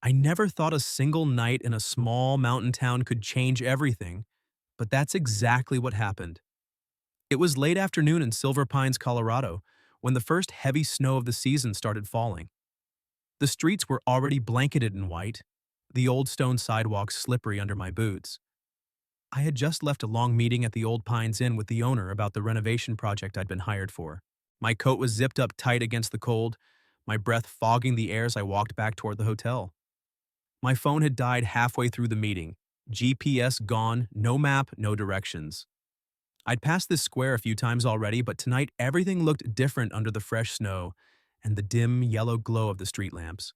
I never thought a single night in a small mountain town could change everything, but that's exactly what happened. It was late afternoon in Silver Pines, Colorado, when the first heavy snow of the season started falling. The streets were already blanketed in white, the old stone sidewalks slippery under my boots. I had just left a long meeting at the Old Pines Inn with the owner about the renovation project I'd been hired for. My coat was zipped up tight against the cold, my breath fogging the air as I walked back toward the hotel. My phone had died halfway through the meeting. GPS gone, no map, no directions. I'd passed this square a few times already, but tonight everything looked different under the fresh snow and the dim yellow glow of the street lamps.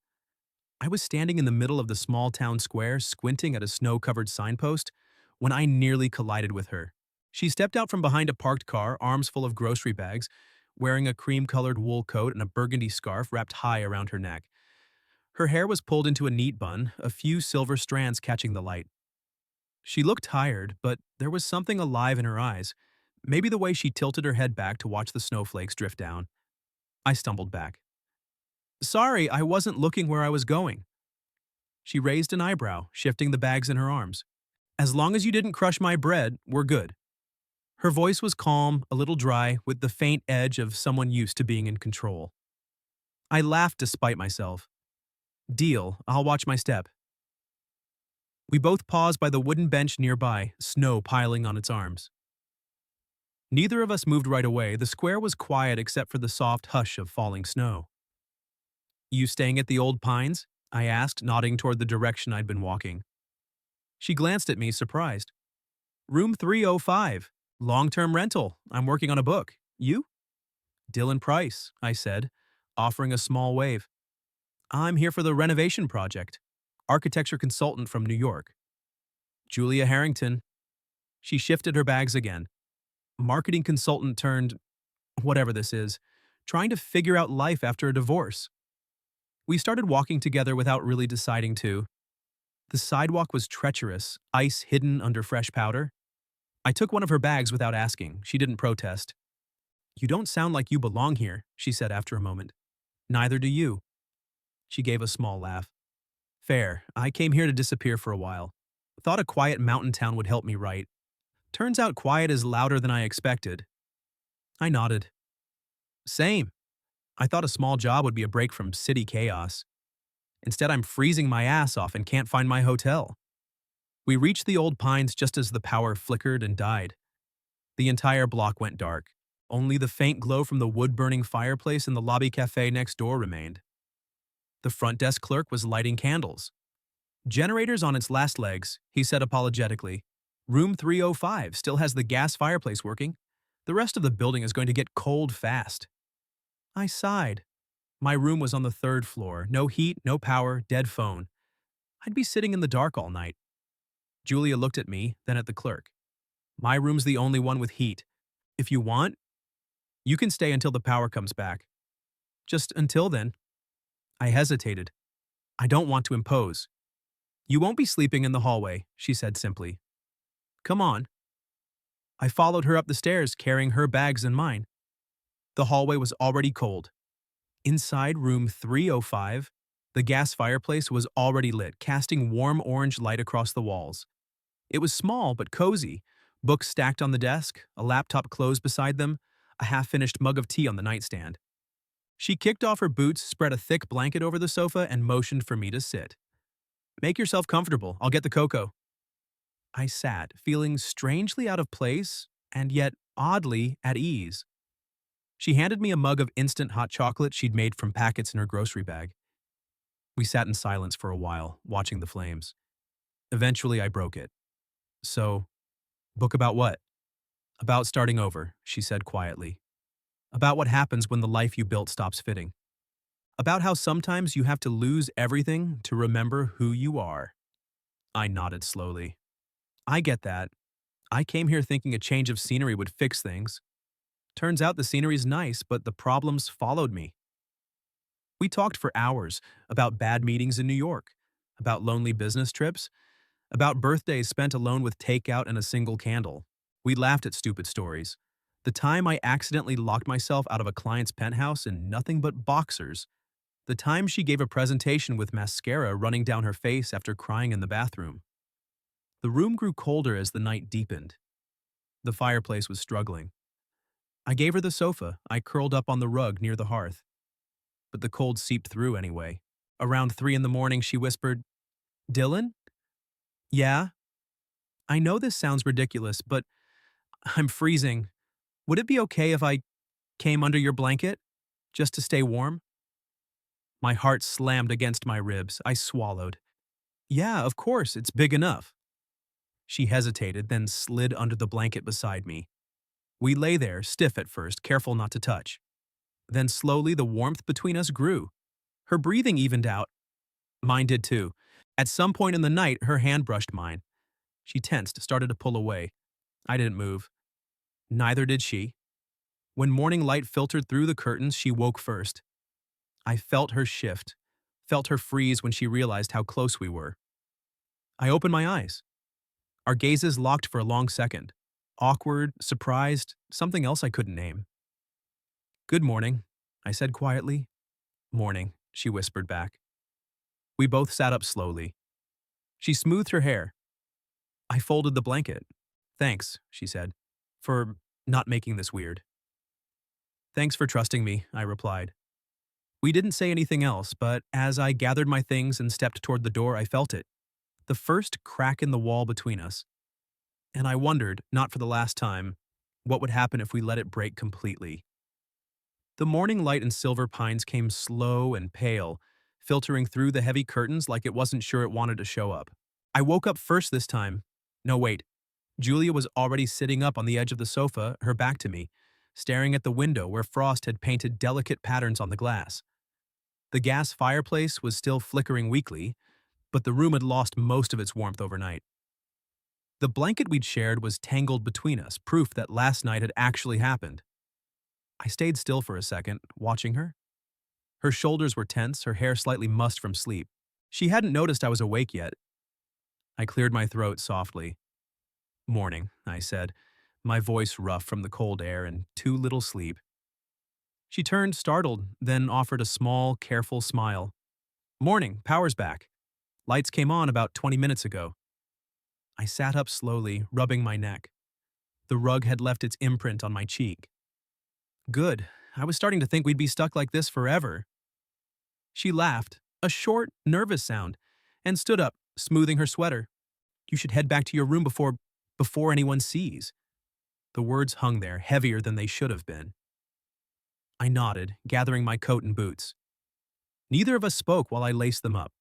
I was standing in the middle of the small town square, squinting at a snow-covered signpost, when I nearly collided with her. She stepped out from behind a parked car, arms full of grocery bags, wearing a cream-colored wool coat and a burgundy scarf wrapped high around her neck. Her hair was pulled into a neat bun, a few silver strands catching the light. She looked tired, but there was something alive in her eyes, maybe the way she tilted her head back to watch the snowflakes drift down. I stumbled back. Sorry, I wasn't looking where I was going. She raised an eyebrow, shifting the bags in her arms. As long as you didn't crush my bread, we're good. Her voice was calm, a little dry, with the faint edge of someone used to being in control. I laughed despite myself. Deal, I'll watch my step. We both paused by the wooden bench nearby, snow piling on its arms. Neither of us moved right away. The square was quiet except for the soft hush of falling snow. You staying at the Old Pines? I asked, nodding toward the direction I'd been walking. She glanced at me, surprised. Room 305. Long-term rental. I'm working on a book. You? Dylan Price, I said, offering a small wave. I'm here for the renovation project. Architecture consultant from New York. Julia Harrington. She shifted her bags again. Marketing consultant turned, whatever this is, trying to figure out life after a divorce. We started walking together without really deciding to. The sidewalk was treacherous, ice hidden under fresh powder. I took one of her bags without asking. She didn't protest. You don't sound like you belong here, she said after a moment. Neither do you. She gave a small laugh. Fair. I came here to disappear for a while. Thought a quiet mountain town would help me write. Turns out quiet is louder than I expected. I nodded. Same. I thought a small job would be a break from city chaos. Instead, I'm freezing my ass off and can't find my hotel. We reached the Old Pines just as the power flickered and died. The entire block went dark. Only the faint glow from the wood-burning fireplace in the lobby cafe next door remained. The front desk clerk was lighting candles. Generator's on its last legs, he said apologetically. Room 305 still has the gas fireplace working. The rest of the building is going to get cold fast. I sighed. My room was on the third floor. No heat, no power, dead phone. I'd be sitting in the dark all night. Julia looked at me, then at the clerk. My room's the only one with heat. If you want, you can stay until the power comes back. Just until then. I hesitated. I don't want to impose. You won't be sleeping in the hallway, she said simply. Come on. I followed her up the stairs, carrying her bags and mine. The hallway was already cold. Inside room 305, the gas fireplace was already lit, casting warm orange light across the walls. It was small but cozy, books stacked on the desk, a laptop closed beside them, a half-finished mug of tea on the nightstand. She kicked off her boots, spread a thick blanket over the sofa, and motioned for me to sit. Make yourself comfortable, I'll get the cocoa. I sat, feeling strangely out of place, and yet oddly at ease. She handed me a mug of instant hot chocolate she'd made from packets in her grocery bag. We sat in silence for a while, watching the flames. Eventually, I broke it. So, book about what? About starting over, she said quietly. About what happens when the life you built stops fitting. About how sometimes you have to lose everything to remember who you are. I nodded slowly. I get that. I came here thinking a change of scenery would fix things. Turns out the scenery's nice, but the problems followed me. We talked for hours about bad meetings in New York, about lonely business trips, about birthdays spent alone with takeout and a single candle. We laughed at stupid stories. The time I accidentally locked myself out of a client's penthouse in nothing but boxers. The time she gave a presentation with mascara running down her face after crying in the bathroom. The room grew colder as the night deepened. The fireplace was struggling. I gave her the sofa. I curled up on the rug near the hearth. But the cold seeped through anyway. Around 3 in the morning, she whispered, "Dylan? Yeah? I know this sounds ridiculous, but I'm freezing. Would it be okay if I came under your blanket? Just to stay warm?" My heart slammed against my ribs. I swallowed. "Yeah, of course, it's big enough." She hesitated, then slid under the blanket beside me. We lay there, stiff at first, careful not to touch. Then slowly the warmth between us grew. Her breathing evened out. Mine did too. At some point in the night, her hand brushed mine. She tensed, started to pull away. I didn't move. Neither did she. When morning light filtered through the curtains, she woke first. I felt her shift, felt her freeze when she realized how close we were. I opened my eyes. Our gazes locked for a long second. Awkward, surprised, something else I couldn't name. "Good morning," I said quietly. "Morning," she whispered back. We both sat up slowly. She smoothed her hair. I folded the blanket. "Thanks," she said, "for not making this weird." "Thanks for trusting me," I replied. We didn't say anything else, but as I gathered my things and stepped toward the door, I felt it. The first crack in the wall between us. And I wondered, not for the last time, what would happen if we let it break completely. The morning light in Silver Pines came slow and pale, filtering through the heavy curtains like it wasn't sure it wanted to show up. I woke up first this time. No, wait. Julia was already sitting up on the edge of the sofa, her back to me, staring at the window where frost had painted delicate patterns on the glass. The gas fireplace was still flickering weakly, but the room had lost most of its warmth overnight. The blanket we'd shared was tangled between us, proof that last night had actually happened. I stayed still for a second, watching her. Her shoulders were tense, her hair slightly mussed from sleep. She hadn't noticed I was awake yet. I cleared my throat softly. "Morning," I said, my voice rough from the cold air and too little sleep. She turned, startled, then offered a small, careful smile. "Morning, power's back. Lights came on about 20 minutes ago." I sat up slowly, rubbing my neck. The rug had left its imprint on my cheek. "Good. I was starting to think we'd be stuck like this forever." She laughed, a short, nervous sound, and stood up, smoothing her sweater. "You should head back to your room before anyone sees." The words hung there, heavier than they should have been. I nodded, gathering my coat and boots. Neither of us spoke while I laced them up.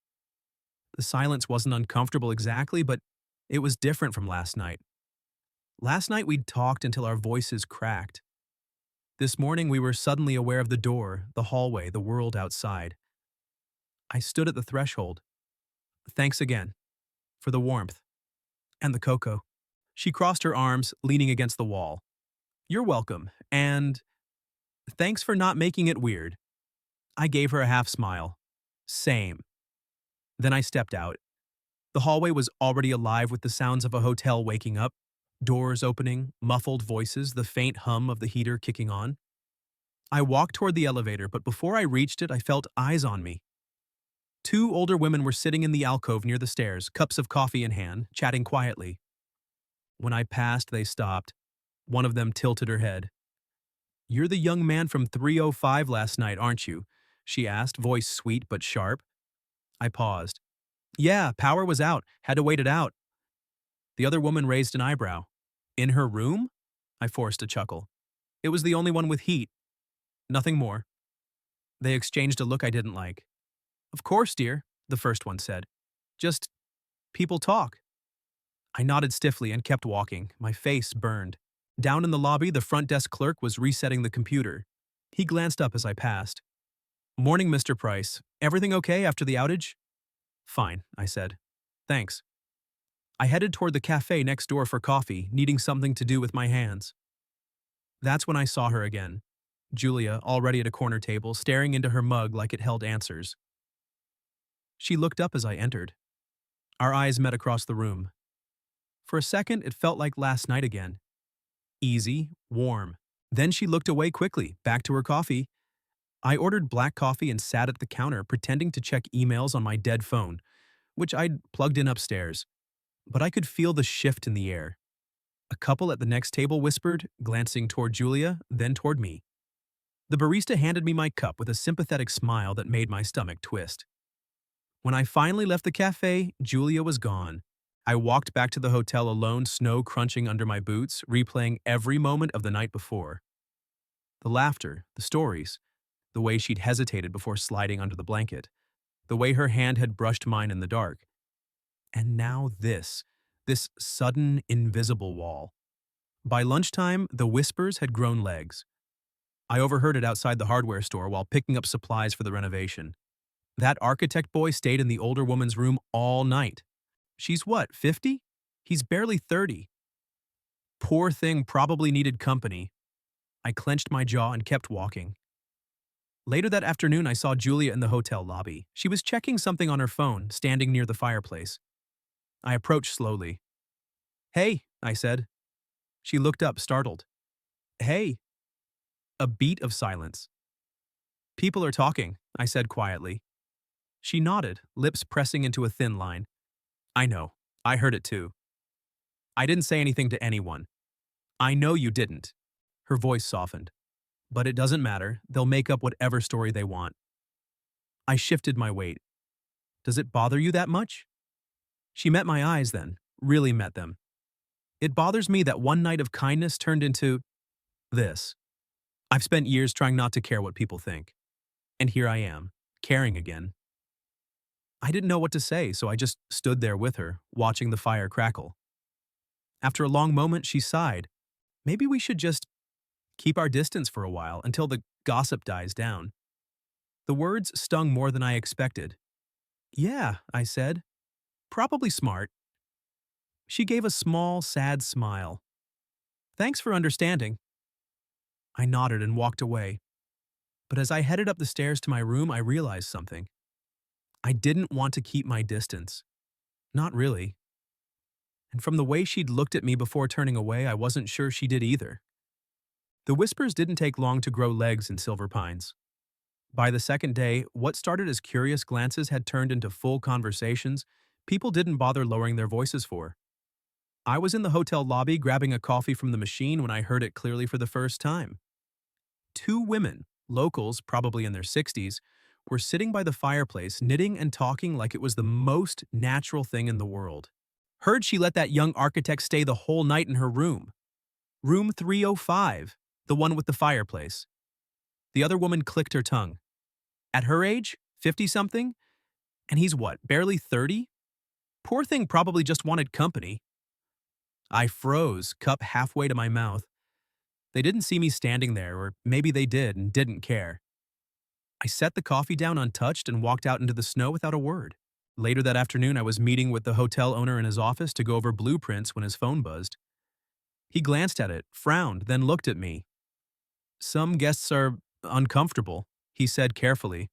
The silence wasn't uncomfortable exactly, but it was different from last night. Last night we'd talked until our voices cracked. This morning we were suddenly aware of the door, the hallway, the world outside. I stood at the threshold. "Thanks again. For the warmth. And the cocoa." She crossed her arms, leaning against the wall. "You're welcome, and thanks for not making it weird." I gave her a half smile. "Same." Then I stepped out. The hallway was already alive with the sounds of a hotel waking up, doors opening, muffled voices, the faint hum of the heater kicking on. I walked toward the elevator, but before I reached it, I felt eyes on me. Two older women were sitting in the alcove near the stairs, cups of coffee in hand, chatting quietly. When I passed, they stopped. One of them tilted her head. "You're the young man from 305 last night, aren't you?" she asked, voice sweet but sharp. I paused. "Yeah, power was out. Had to wait it out." The other woman raised an eyebrow. "In her room?" I forced a chuckle. "It was the only one with heat. Nothing more." They exchanged a look I didn't like. "Of course, dear," the first one said. "Just people talk." I nodded stiffly and kept walking. My face burned. Down in the lobby, the front desk clerk was resetting the computer. He glanced up as I passed. "Morning, Mr. Price. Everything okay after the outage?" "Fine," I said. "Thanks." I headed toward the cafe next door for coffee, needing something to do with my hands. That's when I saw her again. Julia, already at a corner table, staring into her mug like it held answers. She looked up as I entered. Our eyes met across the room. For a second, it felt like last night again. Easy, warm. Then she looked away quickly, back to her coffee. I ordered black coffee and sat at the counter pretending to check emails on my dead phone, which I'd plugged in upstairs. But I could feel the shift in the air. A couple at the next table whispered, glancing toward Julia, then toward me. The barista handed me my cup with a sympathetic smile that made my stomach twist. When I finally left the cafe, Julia was gone. I walked back to the hotel alone, snow crunching under my boots, replaying every moment of the night before. The laughter, the stories, the way she'd hesitated before sliding under the blanket, the way her hand had brushed mine in the dark. And now this sudden, invisible wall. By lunchtime, the whispers had grown legs. I overheard it outside the hardware store while picking up supplies for the renovation. That architect boy stayed in the older woman's room all night. She's what, 50? He's barely 30. Poor thing probably needed company. I clenched my jaw and kept walking. Later that afternoon, I saw Julia in the hotel lobby. She was checking something on her phone, standing near the fireplace. I approached slowly. "Hey," I said. She looked up, startled. "Hey." A beat of silence. "People are talking," I said quietly. She nodded, lips pressing into a thin line. "I know. I heard it too. I didn't say anything to anyone." "I know you didn't." Her voice softened. "But it doesn't matter. They'll make up whatever story they want." I shifted my weight. "Does it bother you that much?" She met my eyes then, really met them. "It bothers me that one night of kindness turned into this. I've spent years trying not to care what people think. And here I am, caring again." I didn't know what to say, so I just stood there with her, watching the fire crackle. After a long moment, she sighed. "Maybe we should just keep our distance for a while until the gossip dies down." The words stung more than I expected. "Yeah," I said. "Probably smart." She gave a small, sad smile. "Thanks for understanding." I nodded and walked away. But as I headed up the stairs to my room, I realized something. I didn't want to keep my distance. Not really. And from the way she'd looked at me before turning away, I wasn't sure she did either. The whispers didn't take long to grow legs in Silver Pines. By the second day, what started as curious glances had turned into full conversations people didn't bother lowering their voices for. I was in the hotel lobby grabbing a coffee from the machine when I heard it clearly for the first time. Two women, locals probably in their 60s, were sitting by the fireplace knitting and talking like it was the most natural thing in the world. "Heard she let that young architect stay the whole night in her room. Room 305, the one with the fireplace." The other woman clicked her tongue. "At her age, 50-something? And he's what, barely 30? Poor thing probably just wanted company." I froze, cup halfway to my mouth. They didn't see me standing there, or maybe they did and didn't care. I set the coffee down untouched and walked out into the snow without a word. Later that afternoon, I was meeting with the hotel owner in his office to go over blueprints when his phone buzzed. He glanced at it, frowned, then looked at me. "Some guests are uncomfortable," he said carefully.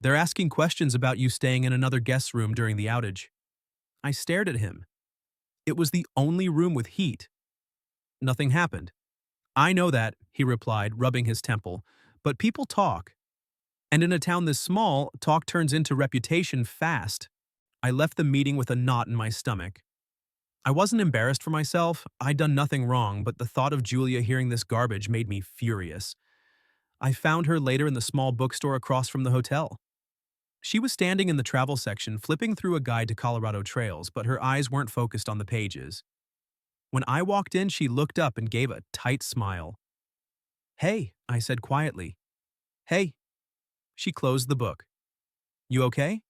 "They're asking questions about you staying in another guest's room during the outage." I stared at him. It was the only room with heat. "Nothing happened." "I know that," he replied, rubbing his temple, "but people talk. And in a town this small, talk turns into reputation fast." I left the meeting with a knot in my stomach. I wasn't embarrassed for myself. I'd done nothing wrong, but the thought of Julia hearing this garbage made me furious. I found her later in the small bookstore across from the hotel. She was standing in the travel section, flipping through a guide to Colorado trails, but her eyes weren't focused on the pages. When I walked in, she looked up and gave a tight smile. "Hey," I said quietly. "Hey." She closed the book. "You okay?"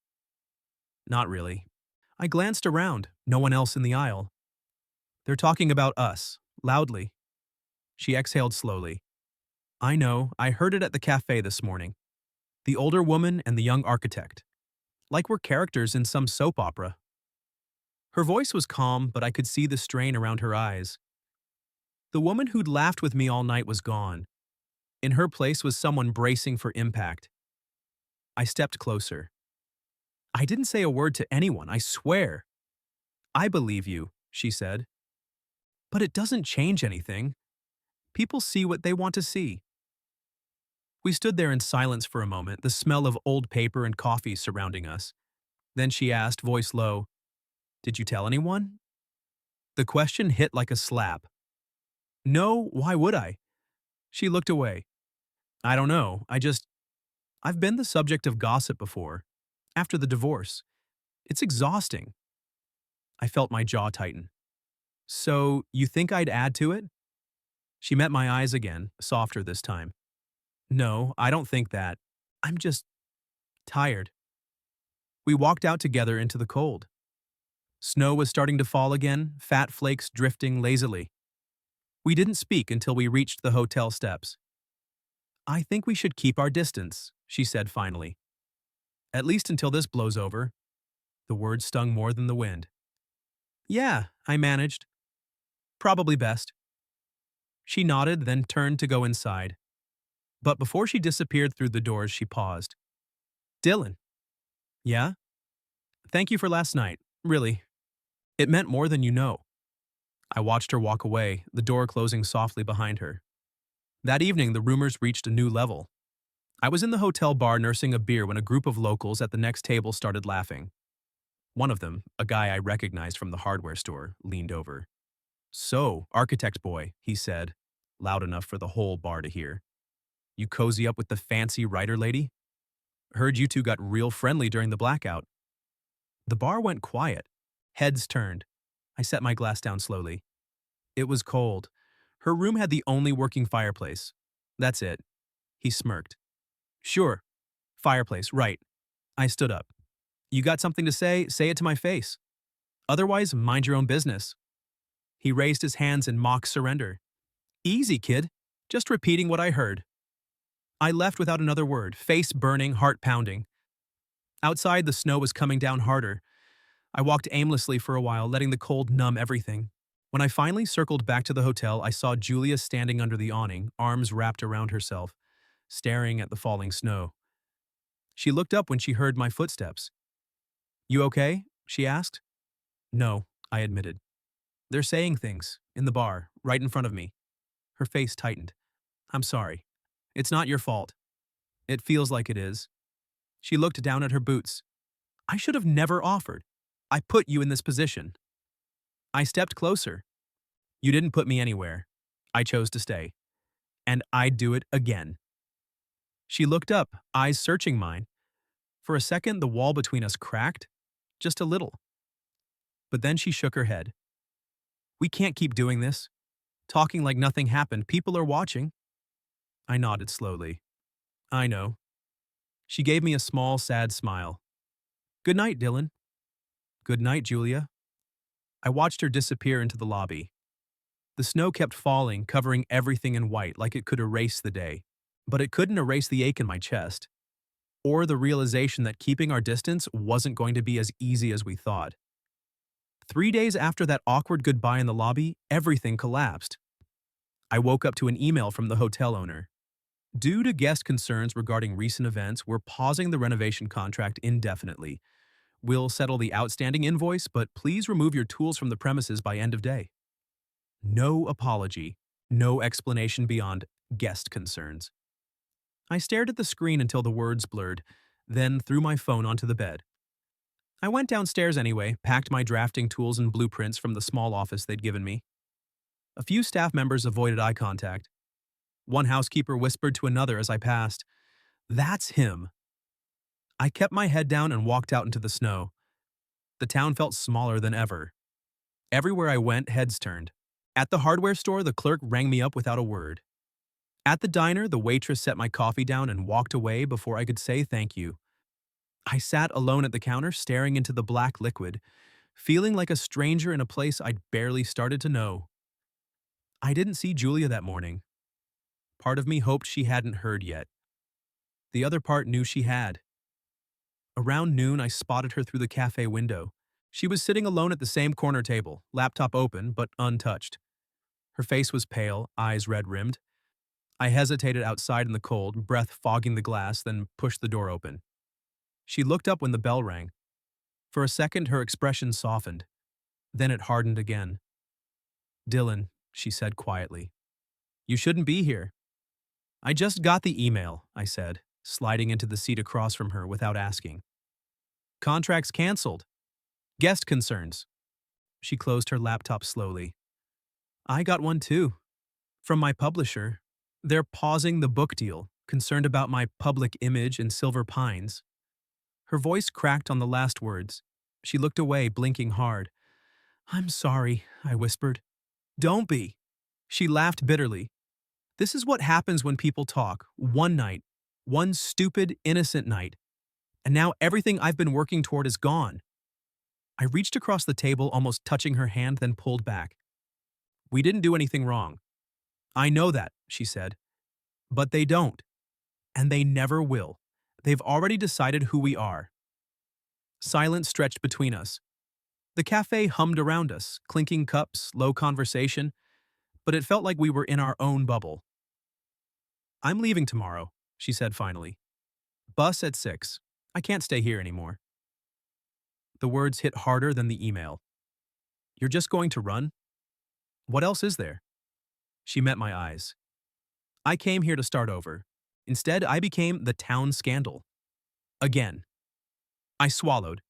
"Not really." I glanced around, no one else in the aisle. "They're talking about us, loudly." She exhaled slowly. "I know, I heard it at the cafe this morning. The older woman and the young architect. Like we're characters in some soap opera." Her voice was calm, but I could see the strain around her eyes. The woman who'd laughed with me all night was gone. In her place was someone bracing for impact. I stepped closer. "I didn't say a word to anyone, I swear." "I believe you," she said. "But it doesn't change anything. People see what they want to see." We stood there in silence for a moment, the smell of old paper and coffee surrounding us. Then she asked, voice low, "Did you tell anyone?" The question hit like a slap. No, why would I? She looked away. I don't know, I've been the subject of gossip before. After the divorce. It's exhausting. I felt my jaw tighten. So, you think I'd add to it? She met my eyes again, softer this time. No, I don't think that. I'm just tired. We walked out together into the cold. Snow was starting to fall again, fat flakes drifting lazily. We didn't speak until we reached the hotel steps. I think we should keep our distance, she said finally. At least until this blows over. The words stung more than the wind. Yeah, I managed. Probably best. She nodded, then turned to go inside. But before she disappeared through the doors, she paused. Dylan. Yeah? Thank you for last night, really. It meant more than you know. I watched her walk away, the door closing softly behind her. That evening, the rumors reached a new level. I was in the hotel bar nursing a beer when a group of locals at the next table started laughing. One of them, a guy I recognized from the hardware store, leaned over. So, architect boy, he said, loud enough for the whole bar to hear. You cozy up with the fancy writer lady? Heard you two got real friendly during the blackout. The bar went quiet. Heads turned. I set my glass down slowly. It was cold. Her room had the only working fireplace. That's it. He smirked. Sure. Fireplace, right. I stood up. You got something to say it to my face. Otherwise, mind your own business. He raised his hands in mock surrender. Easy, kid. Just repeating what I heard. I left without another word, face burning, heart pounding. Outside, the snow was coming down harder. I walked aimlessly for a while, letting the cold numb everything. When I finally circled back to the hotel, I saw Julia standing under the awning, arms wrapped around herself, staring at the falling snow. She looked up when she heard my footsteps. You okay? She asked. No, I admitted. They're saying things, in the bar, right in front of me. Her face tightened. I'm sorry. It's not your fault. It feels like it is. She looked down at her boots. I should have never offered. I put you in this position. I stepped closer. You didn't put me anywhere. I chose to stay. And I'd do it again. She looked up, eyes searching mine. For a second, the wall between us cracked, just a little. But then she shook her head. We can't keep doing this. Talking like nothing happened. People are watching. I nodded slowly. I know. She gave me a small, sad smile. Good night, Dylan. Good night, Julia. I watched her disappear into the lobby. The snow kept falling, covering everything in white like it could erase the day. But it couldn't erase the ache in my chest, or the realization that keeping our distance wasn't going to be as easy as we thought. 3 days after that awkward goodbye in the lobby, everything collapsed. I woke up to an email from the hotel owner. Due to guest concerns regarding recent events, we're pausing the renovation contract indefinitely. We'll settle the outstanding invoice, but please remove your tools from the premises by end of day. No apology, no explanation beyond guest concerns. I stared at the screen until the words blurred, then threw my phone onto the bed. I went downstairs anyway, packed my drafting tools and blueprints from the small office they'd given me. A few staff members avoided eye contact. One housekeeper whispered to another as I passed, "That's him." I kept my head down and walked out into the snow. The town felt smaller than ever. Everywhere I went, heads turned. At the hardware store, the clerk rang me up without a word. At the diner, the waitress set my coffee down and walked away before I could say thank you. I sat alone at the counter, staring into the black liquid, feeling like a stranger in a place I'd barely started to know. I didn't see Julia that morning. Part of me hoped she hadn't heard yet. The other part knew she had. Around noon, I spotted her through the cafe window. She was sitting alone at the same corner table, laptop open but untouched. Her face was pale, eyes red-rimmed. I hesitated outside in the cold, breath fogging the glass, then pushed the door open. She looked up when the bell rang. For a second, her expression softened. Then it hardened again. Dylan, she said quietly. You shouldn't be here. I just got the email, I said, sliding into the seat across from her without asking. Contracts canceled. Guest concerns. She closed her laptop slowly. I got one too. From my publisher. They're pausing the book deal, concerned about my public image in Silver Pines. Her voice cracked on the last words. She looked away, blinking hard. I'm sorry, I whispered. Don't be. She laughed bitterly. This is what happens when people talk. One night. One stupid, innocent night. And now everything I've been working toward is gone. I reached across the table, almost touching her hand, then pulled back. We didn't do anything wrong. I know that, she said. But they don't. And they never will. They've already decided who we are. Silence stretched between us. The cafe hummed around us, clinking cups, low conversation, but it felt like we were in our own bubble. I'm leaving tomorrow, she said finally. Bus at 6. I can't stay here anymore. The words hit harder than the email. You're just going to run? What else is there? She met my eyes. I came here to start over. Instead, I became the town scandal. Again. I swallowed.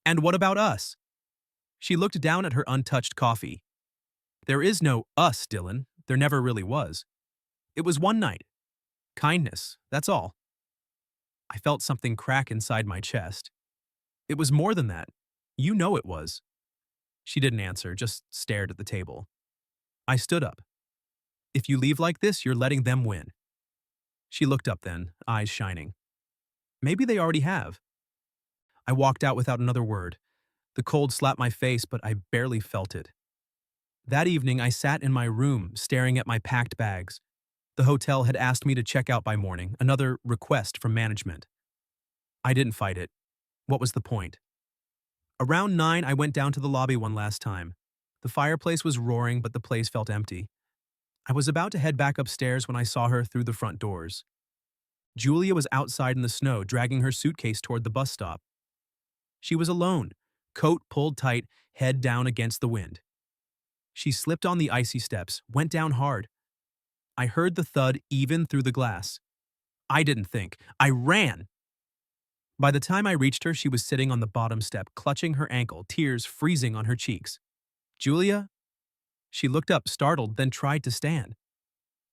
And what about us? She looked down at her untouched coffee. There is no us, Dylan. There never really was. It was one night. Kindness, that's all. I felt something crack inside my chest. It was more than that. You know it was. She didn't answer, just stared at the table. I stood up. If you leave like this, you're letting them win. She looked up then, eyes shining. Maybe they already have. I walked out without another word. The cold slapped my face, but I barely felt it. That evening, I sat in my room, staring at my packed bags. The hotel had asked me to check out by morning, another request from management. I didn't fight it. What was the point? Around 9, I went down to the lobby one last time. The fireplace was roaring, but the place felt empty. I was about to head back upstairs when I saw her through the front doors. Julia was outside in the snow, dragging her suitcase toward the bus stop. She was alone, coat pulled tight, head down against the wind. She slipped on the icy steps, went down hard. I heard the thud even through the glass. I didn't think. I ran. By the time I reached her, she was sitting on the bottom step, clutching her ankle, tears freezing on her cheeks. Julia? She looked up, startled, then tried to stand.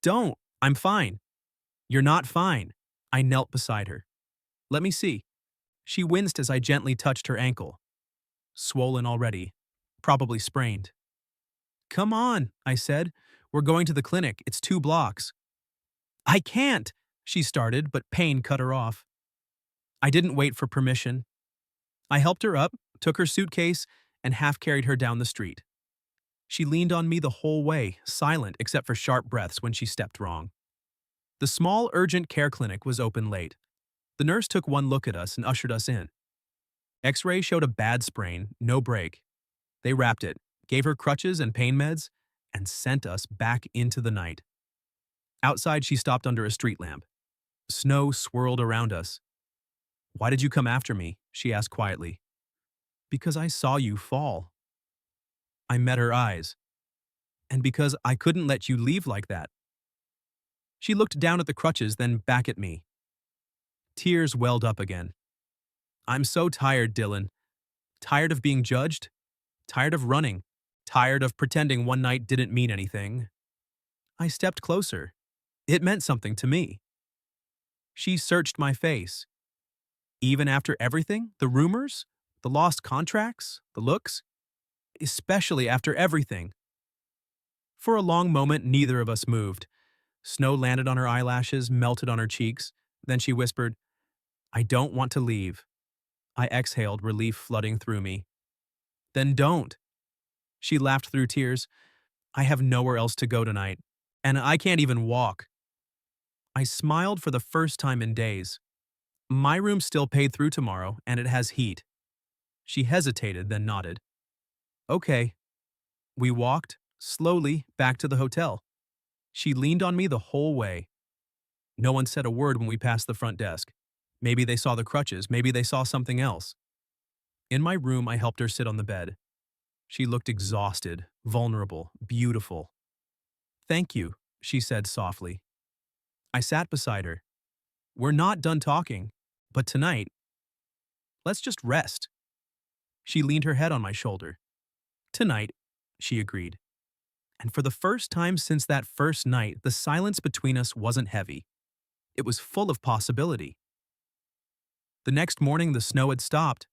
Don't. I'm fine. You're not fine. I knelt beside her. Let me see. She winced as I gently touched her ankle. Swollen already. Probably sprained. Come on, I said. We're going to the clinic. It's 2 blocks. I can't, she started, but pain cut her off. I didn't wait for permission. I helped her up, took her suitcase, and half-carried her down the street. She leaned on me the whole way, silent except for sharp breaths when she stepped wrong. The small urgent care clinic was open late. The nurse took one look at us and ushered us in. X-ray showed a bad sprain, no break. They wrapped it, gave her crutches and pain meds, and sent us back into the night. Outside, she stopped under a street lamp. Snow swirled around us. Why did you come after me? She asked quietly. Because I saw you fall. I met her eyes. And because I couldn't let you leave like that. She looked down at the crutches, then back at me. Tears welled up again. I'm so tired, Dylan. Tired of being judged. Tired of running. Tired of pretending one night didn't mean anything. I stepped closer. It meant something to me. She searched my face. Even after everything, the rumors, the lost contracts, the looks, especially after everything. For a long moment, neither of us moved. Snow landed on her eyelashes, melted on her cheeks. Then she whispered, I don't want to leave. I exhaled, relief flooding through me. Then don't. She laughed through tears. I have nowhere else to go tonight, and I can't even walk. I smiled for the first time in days. My room's still paid through tomorrow, and it has heat. She hesitated, then nodded. Okay. We walked, slowly, back to the hotel. She leaned on me the whole way. No one said a word when we passed the front desk. Maybe they saw the crutches, maybe they saw something else. In my room, I helped her sit on the bed. She looked exhausted, vulnerable, beautiful. Thank you, she said softly. I sat beside her. We're not done talking, but tonight, let's just rest. She leaned her head on my shoulder. Tonight, she agreed. And for the first time since that first night, the silence between us wasn't heavy. It was full of possibility. The next morning, the snow had stopped.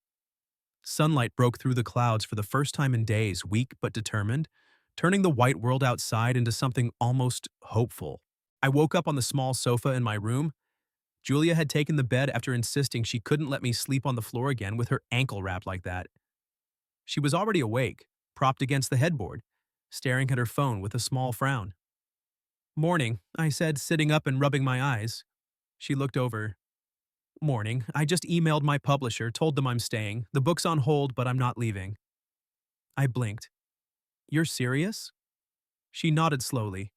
Sunlight broke through the clouds for the first time in days, weak but determined, turning the white world outside into something almost hopeful. I woke up on the small sofa in my room. Julia had taken the bed after insisting she couldn't let me sleep on the floor again with her ankle wrapped like that. She was already awake, propped against the headboard, staring at her phone with a small frown. "Morning," I said, sitting up and rubbing my eyes. She looked over. "Morning. I just emailed my publisher, told them I'm staying. The book's on hold, but I'm not leaving." I blinked. "You're serious?" She nodded slowly.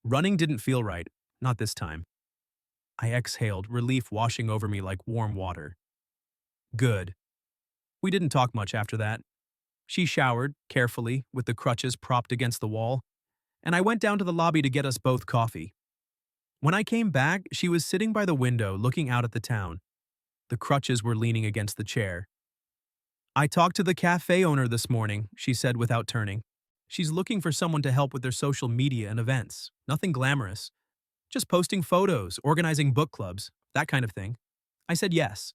Running didn't feel right, not this time. I exhaled, relief washing over me like warm water. Good. We didn't talk much after that. She showered, carefully, with the crutches propped against the wall, and I went down to the lobby to get us both coffee. When I came back, she was sitting by the window looking out at the town. The crutches were leaning against the chair. "I talked to the cafe owner this morning," she said without turning. "She's looking for someone to help with their social media and events. Nothing glamorous. Just posting photos, organizing book clubs, that kind of thing." I said yes.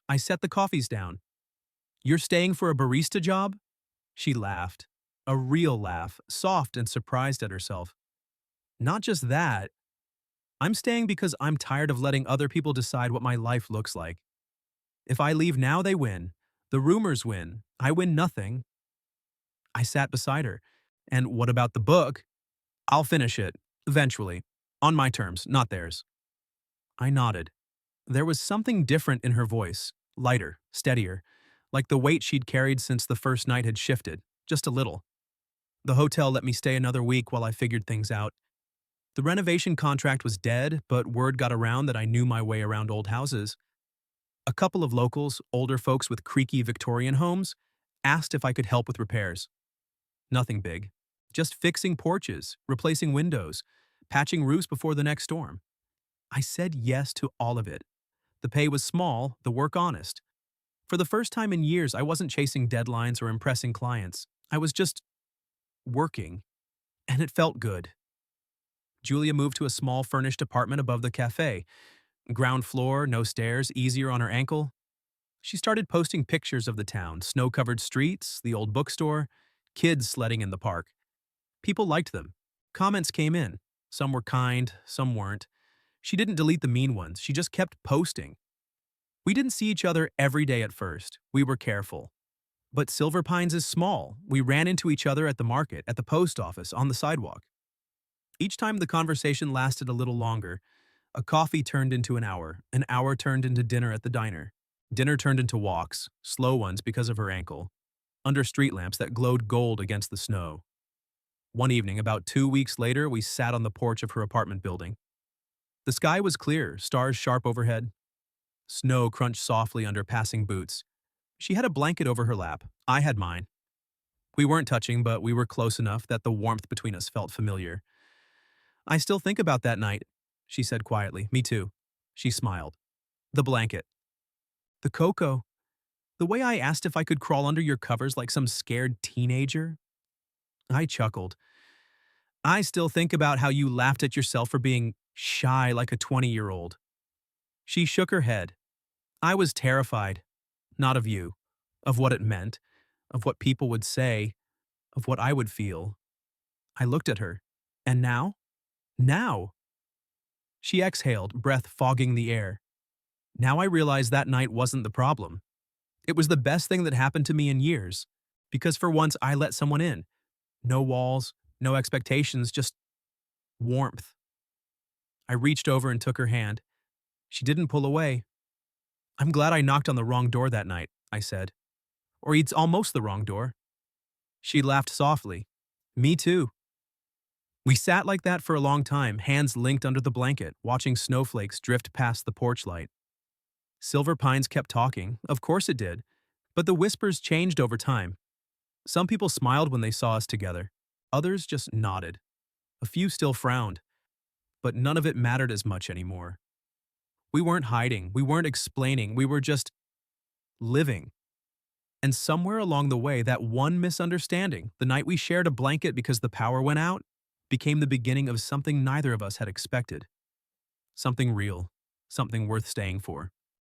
I set the coffees down. "You're staying for a barista job?" She laughed. A real laugh, soft and surprised at herself. "Not just that. I'm staying because I'm tired of letting other people decide what my life looks like. If I leave now, they win. The rumors win. I win nothing." I sat beside her. "And what about the book?" "I'll finish it. Eventually. On my terms, not theirs." I nodded. There was something different in her voice. Lighter, steadier. Like the weight she'd carried since the first night had shifted. Just a little. The hotel let me stay another week while I figured things out. The renovation contract was dead, but word got around that I knew my way around old houses. A couple of locals, older folks with creaky Victorian homes, asked if I could help with repairs. Nothing big. Just fixing porches, replacing windows, patching roofs before the next storm. I said yes to all of it. The pay was small, the work honest. For the first time in years, I wasn't chasing deadlines or impressing clients. I was just working, and it felt good. Julia moved to a small furnished apartment above the cafe. Ground floor, no stairs, easier on her ankle. She started posting pictures of the town, snow-covered streets, the old bookstore, kids sledding in the park. People liked them. Comments came in. Some were kind, some weren't. She didn't delete the mean ones, she just kept posting. We didn't see each other every day at first. We were careful. But Silver Pines is small. We ran into each other at the market, at the post office, on the sidewalk. Each time the conversation lasted a little longer. A coffee turned into an hour turned into dinner at the diner. Dinner turned into walks, slow ones because of her ankle, under street lamps that glowed gold against the snow. One evening, about 2 weeks later, we sat on the porch of her apartment building. The sky was clear, stars sharp overhead. Snow crunched softly under passing boots. She had a blanket over her lap. I had mine. We weren't touching, but we were close enough that the warmth between us felt familiar. "I still think about that night," she said quietly. "Me too." She smiled. "The blanket. The cocoa. The way I asked if I could crawl under your covers like some scared teenager." I chuckled. "I still think about how you laughed at yourself for being shy like a 20-year-old." She shook her head. "I was terrified. Not of you. Of what it meant. Of what people would say. Of what I would feel." I looked at her. "And now?" "Now." She exhaled, breath fogging the air. "Now I realize that night wasn't the problem. It was the best thing that happened to me in years. Because for once I let someone in. No walls, no expectations, just warmth." I reached over and took her hand. She didn't pull away. "I'm glad I knocked on the wrong door that night," I said. "Or it's almost the wrong door." She laughed softly. "Me too." We sat like that for a long time, hands linked under the blanket, watching snowflakes drift past the porch light. Silver Pines kept talking, of course it did, but the whispers changed over time. Some people smiled when they saw us together. Others just nodded. A few still frowned. but none of it mattered as much anymore. We weren't hiding, we weren't explaining, we were just living. And somewhere along the way, that one misunderstanding, the night we shared a blanket because the power went out, became the beginning of something neither of us had expected. Something real, something worth staying for.